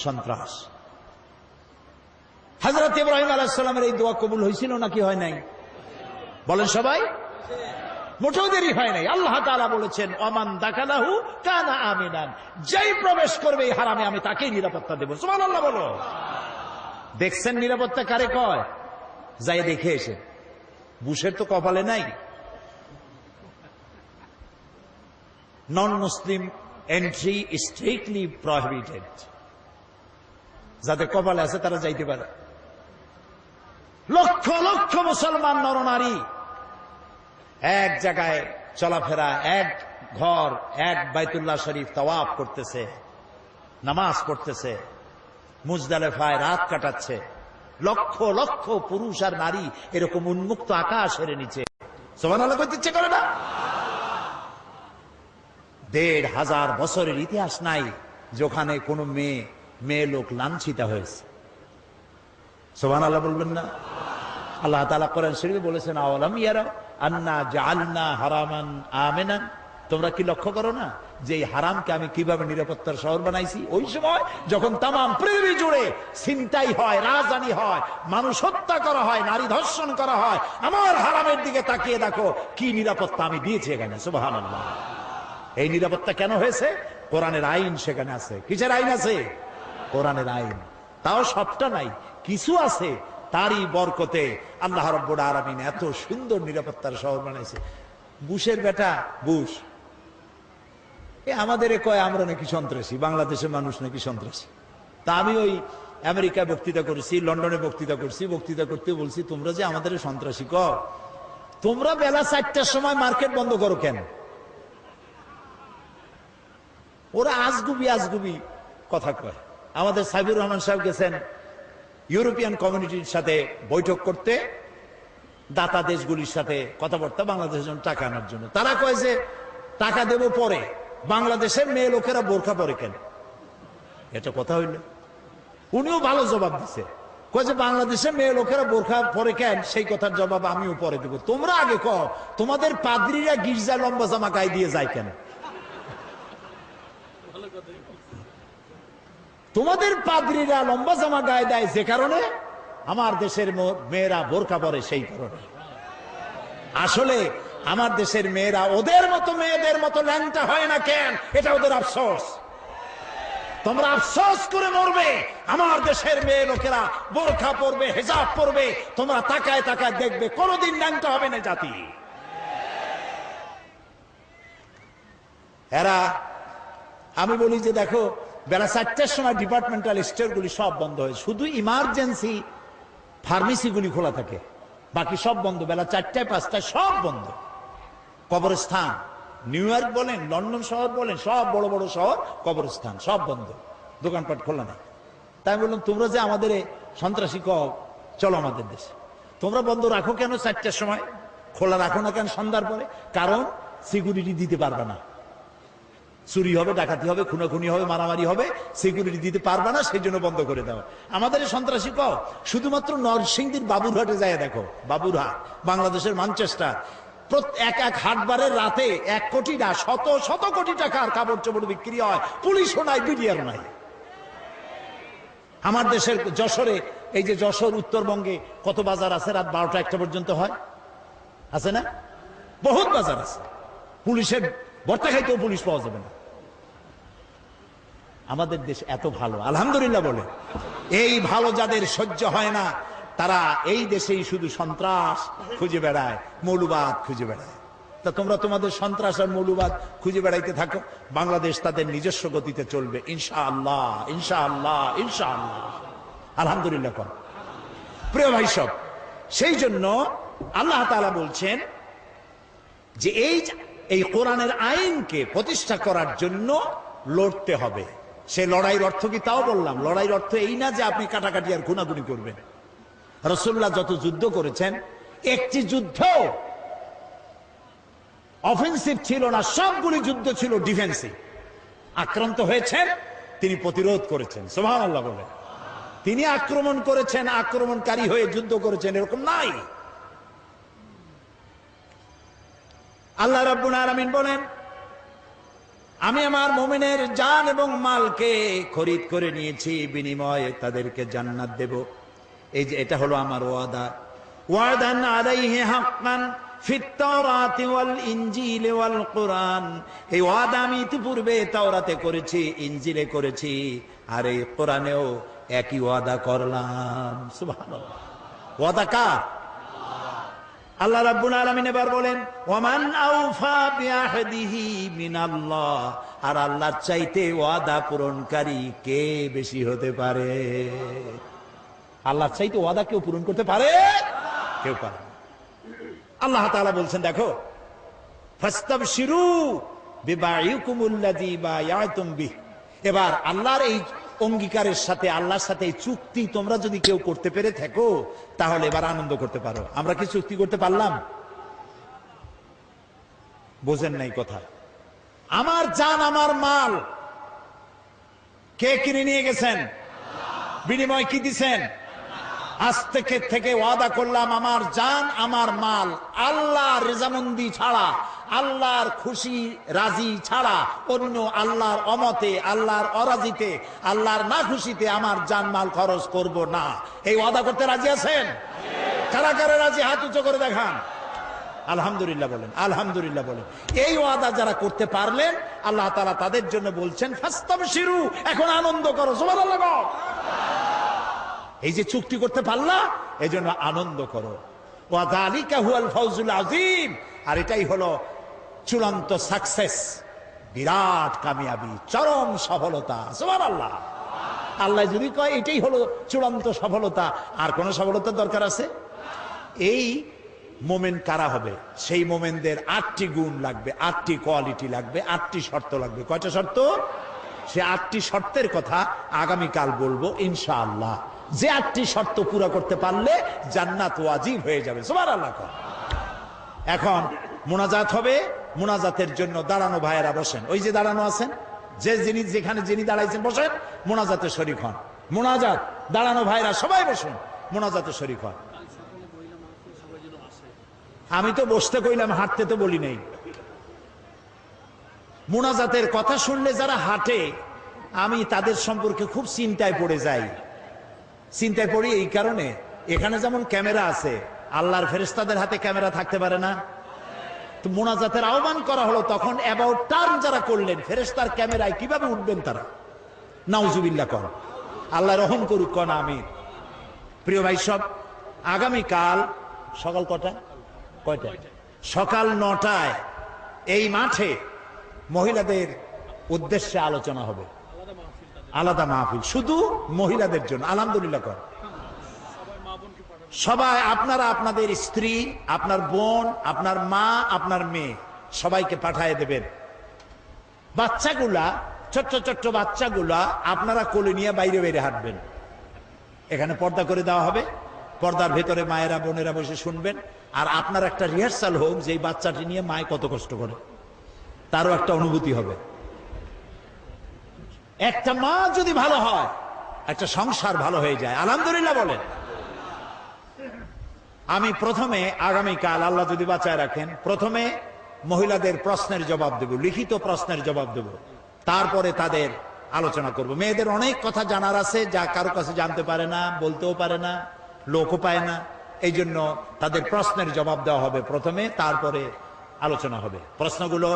[SPEAKER 1] সন্ত্রাস। হযরত ইব্রাহিম আলাইহিস সালামের এই দোয়া কবুল হয়েছিল নাকি হয় নাই? বলেন সবাই। মোটেও দেরি হয় নাই। আল্লাহ তাআলা বলেছেন, ওমান দাখালাহু কানা আমিনান, যেই প্রবেশ করবে এই হারামে আমি তাকেই নিরাপত্তা দেব। সুবহানাল্লাহ বলো। দেখছেন নিরাপত্তা কারে কয়? যাই দেখে এসে। বুশের তো কপালে নাই। নন মুসলিম এন্ট্রি স্ট্রিক্টলি প্রহিবিটেড। যাদের কপালে আছে তারা যাইতে পারে। লক্ষ লক্ষ মুসলমান নরনারী এক জায়গায় চলাফেরা, এক ঘর, এক বাইতুল্লাহ শরীফ তাওয়াফ করতেছে, নামাজ পড়তেছে, মুজদালেফায় রাত কাটাচ্ছে। লক্ষ লক্ষ পুরুষ আর নারী এরকম উন্মুক্ত আকাশের নিচে সুবহানাল্লাহ কইতে ইচ্ছে করে না? ১৫০০ বছরের ইতিহাস নাই যেখানে কোনো মেয়ে লোক লাঞ্ছিত হয়েছে। সুবহানাল্লাহ বলবেন না? আল্লাহ তাআলা কোরআন শরীফে বলেছেন, আওয়ালাম ইয়ারা আন্না জাআলনা হারামান আমিনান, তোমরা কি লক্ষ্য করো না যে এই হারামকে আমি কিভাবে নিরাপত্তার শহর বানাইছি? ওই সময় যখন তামাম পৃথিবী জুড়ে ছিনতাই হয়, রাজধানী হয়, মানুষ হত্যা করা হয়, নারী ধর্ষণ করা হয়, আমার হারামের দিকে তাকিয়ে দেখো কি নিরাপত্তা আমি দিয়েছি এখানে। সুবহানাল্লাহ। এই নিরাপত্তা কেন হয়েছে? কোরআনের আইন সেখানে আছে। কিসের আইন আছে? কোরআনের আইন। তাও সবটা নাই, কিছু আছে। তারই বরকতে আল্লাহ রাব্বুল আলামিন এত সুন্দর নিরাপত্তার শহর বানাইছে। বুশের বেটা বুশ আমাদের কয় আমরা নাকি সন্ত্রাসী, বাংলাদেশের মানুষ নাকি সন্ত্রাসী। তা আমি ওই আমেরিকায় বক্তৃতা করেছি, লন্ডনে বক্তৃতা করছি, বক্তৃতা করতে বলছি তোমরা যে আমাদের সন্ত্রাসী কও, তোমরা বেলা 4টার সময় মার্কেট বন্ধ করো কেন? ওরা আজগুবি কথা কয়। আমাদের সাইবুর রহমান সাহেব গেছেন ইউরোপিয়ান কমিউনিটির সাথে বৈঠক করতে, দাতা দেশগুলির সাথে কথাবার্তা, বাংলাদেশের জন্য টাকা আনার জন্য। তারা কয় যে টাকা দেব পরে, বাংলাদেশের মেয়ে লোকেরা বোরখা পরে কেন? এটা কথা হইল? উনিও ভালো জবাব দিছে, কয় যে বাংলাদেশের মেয়ে লোকেরা বোরখা পরে কেন, সেই কথার জবাব আমিও পরে দেব। তোমরা আগে কও তোমাদের পাদ্রীরা গির্জা লম্বা জামা গায়ে দিয়ে যায় কেন? তোমাদের পাদ্রীরা লম্বা জামা গায়ে দেয় যে কারণে, আমার দেশের মেয়েরা বোরকা পরে সেই কারণে। আসলে আমার দেশের মেয়েরা ওদের মতো মেয়েদের মতো ল্যাংটা হয় না কেন, এটা ওদের আফসোস। তোমরা আফসোস করে মরবে, আমার দেশের মেয়ে লোকেরা বোরকা পরবে, হিজাব পরবে, তোমরা তাকায় তাকায় দেখবে কোনদিন ল্যাংটা হবে না জাতি। এরা, আমি বলি যে দেখো বেলা 4টার সময় ডিপার্টমেন্টাল স্টোরগুলি সব বন্ধ হয়, শুধু ইমার্জেন্সি ফার্মেসিগুলি খোলা থাকে, বাকি সব বন্ধ। বেলা 4টায় 5টায় সব বন্ধ। কবরস্থান, নিউ ইয়র্ক বলেন, লন্ডন শহর বলেন, সব বড় বড় শহর কবরস্থান সব বন্ধ, দোকানপাট খোলা নাই। তাই বললাম তোমরা যে আমাদের সন্ত্রাসী কও, চলো আমাদের দেশে। তোমরা বন্ধ রাখো কেন 4টার সময়, খোলা রাখো না কেন সন্ধ্যার পরে? কারণ সিকিউরিটি দিতে পারবে না, চুরি হবে, ডাকাতি হবে, খুনাখুনি হবে, মারামারি হবে, সিকিউরিটি দিতে পারবে না, সেই জন্য বন্ধ করে দাও। আমাদের সন্ত্রাসী কও শুধুমাত্র নরসিংদীর বাবুরহাটে যায় দেখো, বাবুরহাট বাংলাদেশের ম্যানচেস্টার, এক হাটবারের রাতে 1 কোটি না শত কোটি টাকার কাপড় চোপড় বিক্রি হয়, পুলিশও নাই, বিডিআর নাই। আমার দেশের যশোরে, এই যে যশোর উত্তরবঙ্গে কত বাজার আছে রাত 12টা 1টা পর্যন্ত হয়, আছে না? বহুত বাজার আছে, পুলিশের ভর্তা খাইতেও পুলিশ পাওয়া যাবে না। আমাদের দেশ এত ভালো, আলহামদুলিল্লাহ বলে। এই ভালো যাদের সহ্য হয় না, তারা এই দেশেই শুধু সন্ত্রাস খুঁজে বেড়ায়, মৌলবাদ খুঁজে বেড়ায়। তা তোমরা তোমাদের সন্ত্রাস আর মৌলবাদ খুঁজে বেড়াইতে থাকো, বাংলাদেশ তাদের নিজস্ব গতিতে চলবে ইনশাআল্লাহ, ইনশাআল্লাহ, ইনশাআল্লাহ। আলহামদুলিল্লাহ কর প্রিয় ভাই সব। সেই জন্য আল্লাহ তাআলা বলছেন যে এই কোরআনের আইনকে প্রতিষ্ঠা করার জন্য লড়তে হবে। সে লড়াইয়ের অর্থ কি তাও বললাম। লড়াইয়ের অর্থ এই না যে আপনি কাটাকাটি আর খুনাখুনি করবেন। রাসূলুল্লাহ যত যুদ্ধ করেছেন, একটি যুদ্ধ অফেন্সিভ ছিল না, সবগুলি যুদ্ধ ছিল ডিফেন্সিভ। আক্রান্ত হয়েছেন, তিনি প্রতিরোধ করেছেন, সুবহানাল্লাহ বলে। তিনি আক্রমণ করেছেন, আক্রমণকারী হয়ে যুদ্ধ করেছেন, এরকম নাই। আল্লাহ রাব্বুল আলামিন বলেন, আমি আমার মুমিনের জান এবং মালকে খরিদ করে নিয়েছি, বিনিময়ে তাদেরকে জান্নাত দেব। এই যে এটা হলো আমার ওয়াদা। ওয়াদান আলাইহি হাক্কান ফিত তাওরাতি ওয়াল ইনজিল ওয়াল কুরআন। এই ওয়াদা আমি ইতিপূর্বে তাওরাতে করেছি, ইনজিলে করেছি, আর এই কোরআনেও একই ওয়াদা করলাম। সুবহানাল্লাহ। ওয়াদা কার? আল্লাহ রাব্বুল আলামিন এবার বলেন, ওয়ামান আউফা বিআহদিহি মিনাল্লাহ। আর আল্লাহর চাইতে ওয়াদা পূরণকারী কে বেশি হতে পারে? আল্লাহর চাইতে ওয়াদা কেউ পূরণ করতে পারে? কেউ পারে না। আল্লাহ তাআলা বলছেন, দেখো, ফাস্তাবশিরু বিবাইকুমুল্লাযী বায়াতুম বিহি। এবার আল্লাহর এই অঙ্গীকারের সাথে, আল্লাহর সাথে এই চুক্তি তোমরা যদি কেউ করতে পেরে থাকো তাহলে এবার আনন্দ করতে পারো। আমরা কি চুক্তি করতে পারলাম? বোঝেন নাই কথা। আমার জান আমার মাল কে কিনে নিয়ে গেছেন? বিনিময় কি দিছেন? আজ থেকে ওয়াদা করলাম আমার জান আমার মাল আল্লাহর রেজামন্দি ছাড়া, আল্লাহর খুশি রাজি ছাড়া, অন্য আল্লাহর অমতে, আল্লাহর অরাজিতে, আল্লাহর না খুশিতে আমার জান মাল খরচ করব না। এই ওয়াদা করতে রাজি আছেন? কারা কারা রাজি হাত উঁচু করে দেখান। আলহামদুলিল্লাহ বলেন, আলহামদুলিল্লাহ বলেন। এই ওয়াদা যারা করতে পারলেন আল্লাহ তাআলা তাদের জন্য বলছেন ফাস্তাবশিরু, এখন আনন্দ করো। সুবহানাল্লাহ। এই যে চুক্তি করতে পারলা এজন্য আনন্দ করো। ওয়া যালিকা হুয়াল ফাউজুল আযীম, আর এটাই হলো চূড়ান্ত সাকসেস, বিরাট কামিয়াবি, চরম সফলতা। সুবহানাল্লাহ। আল্লাহ যদি কয় এটাই হলো চূড়ান্ত সফলতা, আর কোন সফলতার দরকার আছে? এই মোমেন কারা হবে? সেই মোমেনদের 8টি গুণ লাগবে, 8টি কোয়ালিটি লাগবে, 8টি শর্ত লাগবে। কয়টা শর্ত? সে 8টি শর্তের কথা আগামীকাল বলবো ইনশাআল্লাহ। যে 8টি শর্ত পুরো করতে পারলে জান্নাত ওয়াজিব হয়ে যাবে। সুবহানাল্লাহ। এখন মুনাজাত হবে। মুনাজাতের জন্য দাঁড়ানো ভাইয়েরা বসেন। ওই যে দাঁড়ানো আছেন, যে যিনি যেখানে যিনি দাঁড়াইছেন বসেন, মুনাজাতে শরীক হন। মুনাজাত, দাঁড়ানো ভাইরা সবাই বসুন, মুনাজাতে শরীক হন। আমি তো বসতে কইলাম, হাঁটতে তো বলি নাই। মুনাজাতের কথা শুনলে যারা হাঁটে আমি তাদের সম্পর্কে খুব চিন্তায় পড়ে যাই। চিন্তায় পড়ি এই কারণে, এখানে যেমন ক্যামেরা আছে, আল্লাহর ফেরেশতাদের হাতে ক্যামেরা থাকতে পারে না? তো মুনাজাতের আহ্বান করা হলো, তখন অ্যাবাউট টার্ন যারা করলেন ফেরেশতার ক্যামেরায় কিভাবে উঠবেন তারা? নাউজুবিল্লাহ কর, আল্লাহ রহম করুক, কন আমিন। প্রিয় ভাই সব, আগামীকাল সকাল কয়টায়? সকাল 9টায় এই মাঠে মহিলাদের উদ্দেশ্যে আলোচনা হবে, আলাদা মাহফিল শুধু মহিলাদের জন্য। আলহামদুলিল্লাহ কর। সবাই আপনারা আপনাদের স্ত্রী, আপনার বোন, আপনার মা, আপনার মেয়ে সবাইকে পাঠিয়ে দেবেন। বাচ্চাগুলা, ছোট্ট ছোট্ট বাচ্চাগুলা আপনারা কোলে নিয়ে বাইরে বাইরে হাঁটবেন। এখানে পর্দা করে দেওয়া হবে, পর্দার ভেতরে মায়েরা বোনেরা বসে শুনবেন। আর আপনার একটা রিহার্সাল হোক যে এই বাচ্চাটি নিয়ে মায় কত কষ্ট করে, তারও একটা অনুভূতি হবে। একটা মা যদি ভালো হয় একটা সংসার ভালো হয়ে যায়। আলহামদুলিল্লাহ বলেন। আমি প্রথমে আগামীকাল আল্লাহ যদি বাঁচায় রাখেন, প্রথমে মহিলাদের প্রশ্নের জবাব দেব, লিখিত প্রশ্নের জবাব দেব, তারপরে তাদের আলোচনা করব। মেয়েদের অনেক কথা জানার আছে যা কারো কাছে জানতে পারে না, বলতেও পারে না, লোকও পায় না। এই জন্য তাদের প্রশ্নের জবাব দেওয়া হবে প্রথমে, তারপরে আলোচনা হবে। প্রশ্নগুলো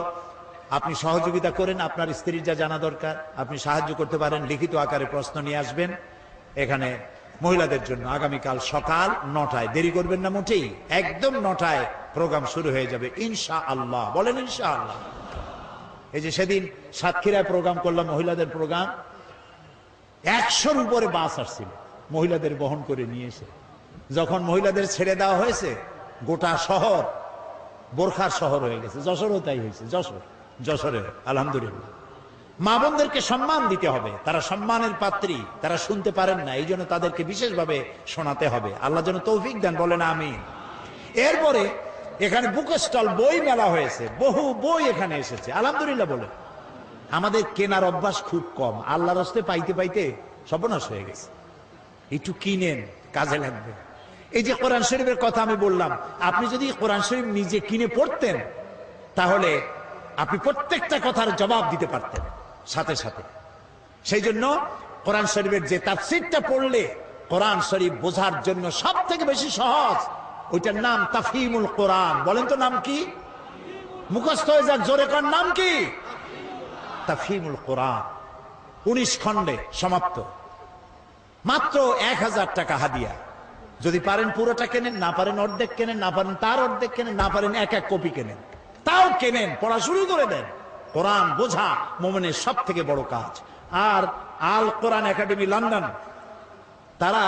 [SPEAKER 1] আপনি সহযোগিতা করেন, আপনার স্ত্রীর যা জানা দরকার আপনি সাহায্য করতে পারেন, লিখিত আকারে প্রশ্ন নিয়ে আসবেন এখানে মহিলাদের জন্য। আগামীকাল সকাল 9টায়, দেরি করবেন না মোটেই, একদম 9টায় প্রোগ্রাম শুরু হয়ে যাবে ইনশাআল্লাহ। বলেন ইনশাআল্লাহ। এই যে সেদিন সাতক্ষীরায় প্রোগ্রাম করলাম, মহিলাদের প্রোগ্রাম, 100-র উপরে বাস আসছিল মহিলাদের বহন করে নিয়ে এসে। যখন মহিলাদের ছেড়ে দেওয়া হয়েছে গোটা শহর বোরখার শহর হয়ে গেছে। যশোরও তাই হয়েছে, যশোরে আলহামদুলিল্লাহ। মা বোনদেরকে সম্মান দিতে হবে, তারা সম্মানের পাত্রী, তারা শুনতে পারেন না, এই জন্য তাদেরকে বিশেষভাবে শোনাতে হবে। আল্লাহ যেন তৌফিক দেন, বলেন আমিন। এরপরে এখানে বুক স্টল, বই মেলা হয়েছে, বহু বই এখানে এসেছে। আলহামদুলিল্লাহ বলে। আমাদের কেনার অভ্যাস খুব কম, আল্লাহর রাস্তায় পাইতে পাইতে সর্বনাশ হয়ে গেছে। একটু কিনেন, কাজে লাগবে। এই যে কোরআন শরীফের কথা আমি বললাম, আপনি যদি কোরআন শরীফ নিজে কিনে পড়তেন তাহলে আপনি প্রত্যেকটা কথার জবাব দিতে পারতেন সাথে সাথে। সেই জন্য কোরআন শরীফের যে তাফসীরটা পড়লে কোরআন শরীফ বোঝার জন্য সব থেকে বেশি সহজ, ওইটার নাম তাফহিমুল কোরআন। বলেন তো নাম কি? মুখস্থ হয়ে যাক, জোরে কর, নাম কি? তাফহিমুল কোরআন। 19 খণ্ডে সমাপ্ত, মাত্র 1000 টাকা হাদিয়া। যদি পারেন পুরোটা কেনেন, না পারেন অর্ধেক কেনেন, না পারেন তার অর্ধেক কেনেন, না পারেন এক এক কপি কেনেন, তাও কেনেন, পড়া শুরু করে দেন। কোরআন বোঝা মুমিনের সব থেকে বড় কাজ। আর আল কোরআন একাডেমি লন্ডন, তারা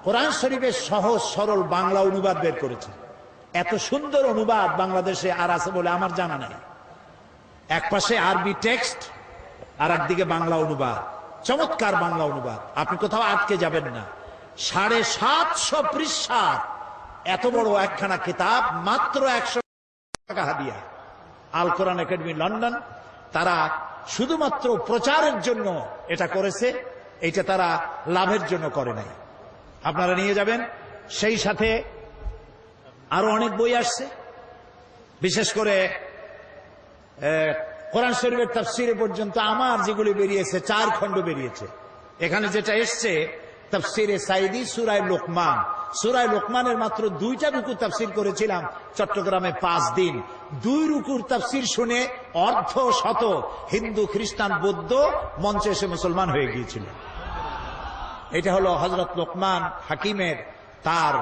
[SPEAKER 1] কোরআন শরীফের সহজ সরল বাংলা অনুবাদ বের করেছে। এত সুন্দর অনুবাদ বাংলাদেশে আর আছে বলে আমার জানা নাই। এক পাশে আরবি টেক্সট আর একদিকে বাংলা অনুবাদ, চমৎকার বাংলা অনুবাদ, আপনি কোথাও আটকে যাবেন না। 750 পৃষ্ঠার এত বড় একখানা কিতাব, মাত্র 100 টাকা হাদিয়া। আল কোরআন একাডেমি লন্ডন, তারা শুধুমাত্র প্রচারের জন্য এটা করেছে, এটা তারা লাভের জন্য করে নাই। আপনারা নিয়ে যাবেন। সেই সাথে আরো অনেক বই আসছে, বিশেষ করে কোরআন শরীফের তাফসীরে পর্যন্ত আমার যেগুলি বেরিয়েছে 4 খণ্ড বেরিয়েছে। এখানে যেটা এসছে তাফসীরে সাইদি সূরা লোকমান, সূরা লোকমানের মাত্র 2টা রুকু তাফসীর করেছিলাম চট্টগ্রামে 5 দিন। 2 রুকুর তাফসীর শুনে অর্ধ শত হিন্দু, খ্রিস্টান, বৌদ্ধ মঞ্চে এসে মুসলমান হয়ে গিয়েছিল। এটা হলো হযরত লোকমান হাকিমের তার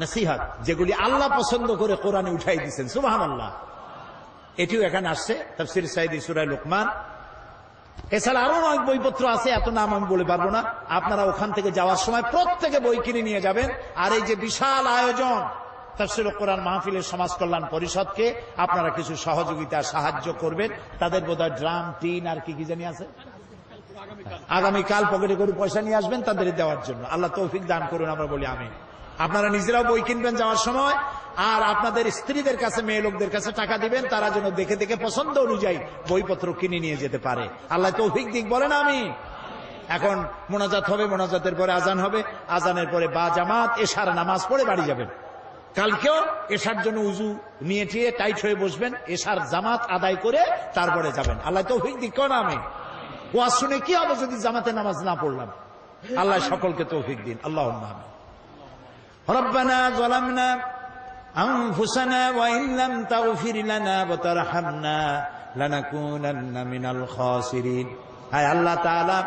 [SPEAKER 1] নসিহত, যেগুলি আল্লাহ পছন্দ করে কোরআনে উঠাই দিয়েছেন। সুবহানাল্লাহ। এটিও এখানে আসছে তাফসীর সাইদি সূরা লোকমান। এছাড়া আরো অনেক বইপত্র আছে, এত নাম আমি বলে পারবো না। আপনারা ওখান থেকে যাওয়ার সময় প্রত্যেকে বই কিনে নিয়ে যাবেন। আর এই যে বিশাল আয়োজন তাফসীরুল কোরআন মাহফিলের সমাজ কল্যাণ পরিষদকে আপনারা কিছু সহযোগিতা সাহায্য করবেন। তাদের বোধহয় ড্রাম, টিন আর কি জানি আছে, আগামীকাল পকেটে করে পয়সা নিয়ে আসবেন তাদের দেওয়ার জন্য। আল্লাহ তৌফিক দান করুন, আমরা বলি আমিন। আপনারা নিজেরাও বই কিনবেন যাওয়ার সময়, আর আপনাদের স্ত্রীদের কাছে, মেয়ে লোকদের কাছে টাকা দিবেন, তারা যেন দেখে দেখে পছন্দ অনুযায়ী বইপত্র কিনে নিয়ে যেতে পারে। আল্লাহ তৌফিক দিক, বলেন আমিন। এখন মোনাজাত হবে, মোনাজাতের পরে আজান হবে, আজানের পরে বা জামাত এশার নামাজ পড়ে বাড়ি যাবেন। কালকেও এশার জন্য উজু নিয়ে টিয়ে টাইট হয়ে বসবেন, এশার জামাত আদায় করে তারপরে যাবেন। আল্লাহ তৌফিক দিক, কোন আমিন। ওয়াজ শুনে কি হবে যদি জামাতে নামাজ না পড়লাম? আল্লাহ সকলকে তৌফিক দিন, আল্লাহুম্মা আমিন। রব্বানা যালামনা আনফুসানা ওয়া ইন লাম তাগফির লানা ওয়া তারহামনা লানাকুনান্না মিনাল খাসিরিন। হায় আল্লাহ তাআলা,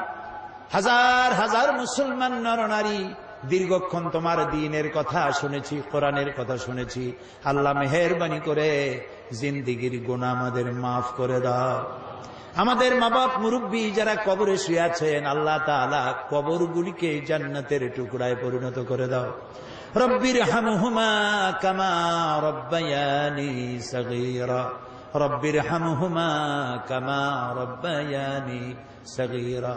[SPEAKER 1] হাজার হাজার মুসলমান নরনারী দীর্ঘক্ষণ তোমার দ্বীনের কথা শুনেছি, কোরআনের কথা শুনেছি। আল্লাহ মেহেরবানি করে জিন্দেগীর গুনাহ আমাদের মাফ করে দাও। আমাদের মা বাপ মুরব্বী যারা কবরে শুয়ে আছেন, আল্লাহ তাআলা কবরগুলিকে জান্নাতের টুকরায় পরিণত করে দাও। রব্বির হামহুমা কামা রব্বায়ানি সগীরা, রব্বির হামহুমা কামা রব্বায়ানি সগীরা।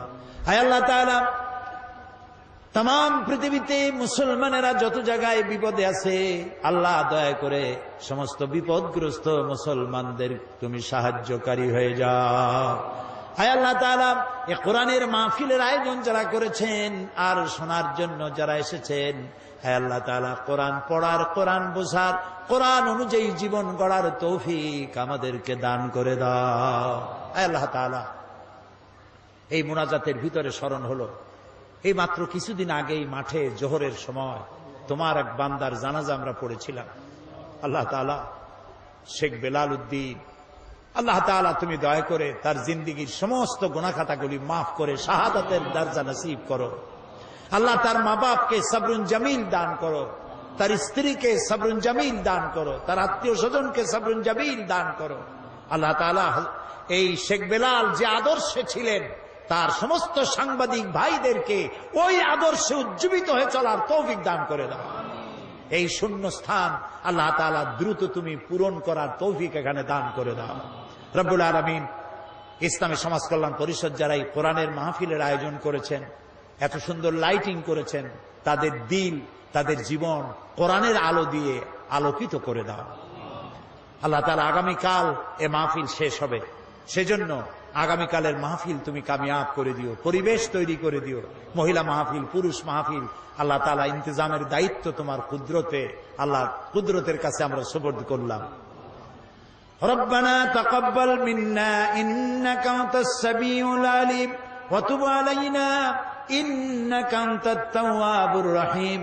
[SPEAKER 1] হায় আল্লাহ তাআলা, তাম পৃথিবীতে মুসলমানেরা যত জায়গায় বিপদে আছে, আল্লাহ দয়া করে সমস্ত বিপদগ্রস্ত মুসলমানদের তুমি সাহায্যকারী হয়ে যাও। হায় আল্লাহ তাআলা, এই কোরআনের মাহফিলের আয়োজন যারা করেছেন আর শোনার জন্য যারা এসেছেন, হায় আল্লাহ তাআলা, কোরআন পড়ার, কোরআন বোঝার, কোরআন অনুযায়ী জীবন গড়ার তৌফিক আমাদেরকে দান করে দাও। হায় আল্লাহ তাআলা, এই মুনাজাতের ভিতরে স্মরণ হলো, এই মাত্র কিছুদিন আগেই মাঠে জোহরের সময় তোমার এক বান্দার জানাজা আমরা পড়েছিলাম। আল্লাহ তাআলা, শেখ বেলাল উদ্দিন, আল্লাহ তাআলা তুমি দয়া করে তার জিন্দেগীর সমস্ত গুনাহ খাতাগুলি মাফ করে শাহাদাতের দরজা নসিব করো। আল্লাহ তার মা বাপকে সবরুন জামিল দান করো, তার স্ত্রীকে সবরুন জামিল দান করো, তার আত্মীয় স্বজনকে সবরুন জামিল দান করো। আল্লাহ তাআলা, এই শেখ বেলাল যে আদর্শে ছিলেন, তার সমস্ত সাংবাদিক ভাইদেরকে ওই আদর্শে উজ্জীবিত হয়ে চলার তৌফিক দান করে দাও। এই শূন্য স্থান আল্লাহ তাআলা দ্রুত তুমি পূরণ করার তৌফিক এখানে দান করে দাও। রব্বুল আলামিন, ইসলামী সমাজ কল্যাণ পরিষদ যারা এই কোরআনের মাহফিলের আয়োজন করেছেন, এত সুন্দর লাইটিং করেছেন, তাদের দিল, তাদের জীবন কোরআনের আলো দিয়ে আলোকিত করে দাও। আল্লাহ তাআলা, আগামীকাল এ মাহফিল শেষ হবে, সেজন্য আগামীকালের মাহফিল তুমি কামিয়াব করে দিও, পরিবেশ তৈরি করে দিও। মহিলা মাহফিল, পুরুষ মাহফিল, আল্লাহ তাআলা ইন্তজামের দায়িত্ব তোমার কুদরতে, আল্লাহ কুদরতের কাছে আমরা সুপর্দ করলাম। রব্বানা তাকাব্বাল মিন্না ইন্নাকা আনতাস সামিউল আলিম ওয়া তুব আলাইনা ইন্নাকা আনতাত তাওয়াবুর রহিম।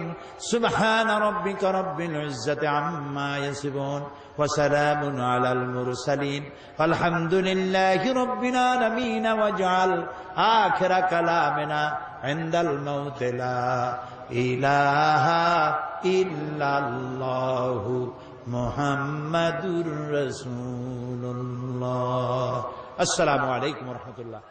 [SPEAKER 1] সুবহানা রাব্বিকা রাব্বিল ইজ্জাতি আম্মা ইয়াসিফুন ওয়া সালামুন আলাল মুরসালিন আলহামদুলিল্লাহি রাব্বিল আলামিন। ওয়াজআল আখিরা কালামিনা ইনদাল মাউত লা ইলাহা ইল্লাল্লাহু মুহাম্মাদুর রাসূলুল্লাহ। আসসালামু আলাইকুম ওয়া রাহমাতুল্লাহ।